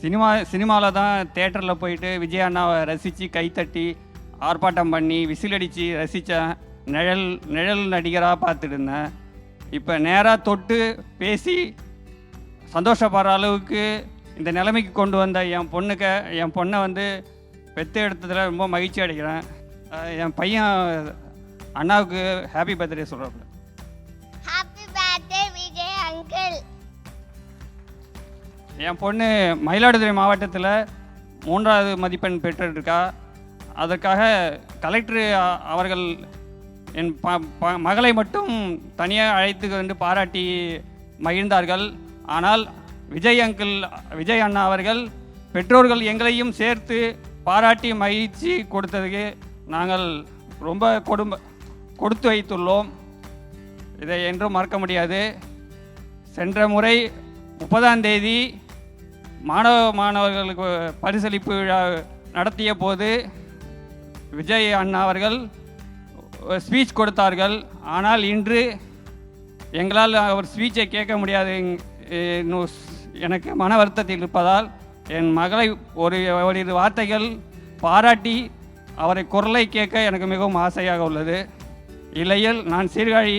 சினிமாவில் தான் தேட்டரில் போயிட்டு விஜய் அண்ணாவை ரசித்து கைத்தட்டி ஆர்ப்பாட்டம் பண்ணி விசில் அடித்து ரசித்தேன். நிழல் நடிகராக பார்த்துட்டு இருந்தேன். இப்போ நேராக தொட்டு பேசி சந்தோஷப்படுற அளவுக்கு இந்த நிலைமைக்கு கொண்டு வந்த என் பொண்ணை வந்து பெற்று எடுத்ததில் ரொம்ப மகிழ்ச்சி அடைகிறேன். என் பையன் அண்ணாவுக்கு ஹாப்பி பர்த்டே சொல்கிறாப்புல. Happy birthday Vijay uncle. என் பொண்ணு மயிலாடுதுறை மாவட்டத்தில் 3வது மதிப்பெண் பெற்றிருக்கா. அதற்காக கலெக்டர் அவர்கள் என் மகளை மட்டும் தனியாக அழைத்து வந்து பாராட்டி மகிழ்ந்தார்கள். ஆனால் விஜய் அண்ணா அவர்கள் பெற்றோர்கள் எங்களையும் சேர்த்து பாராட்டி மகிழ்ச்சி கொடுத்ததுக்கு நாங்கள் ரொம்ப கொடுத்து வைத்துள்ளோம். இதை என்றும் மறக்க முடியாது. சென்ற முறை 30ஆம் தேதி மாணவர்களுக்கு பரிசளிப்பு விழா நடத்திய போது விஜய் அண்ணா அவர்கள் ஸ்பீச் கொடுத்தார்கள். ஆனால் இன்று எங்களால் அவர் ஸ்பீச்சை கேட்க முடியாது. எனக்கு மன வருத்தத்தில் இருப்பதால் என் மகளை ஓரிரு வார்த்தைகள் பாராட்டி அவரை குரலை கேட்க எனக்கு மிகவும் ஆசையாக உள்ளது. இல்லையில் நான் சீர்காழி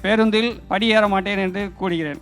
பேருந்தில் படியேற மாட்டேன் என்று கூறுகிறேன்.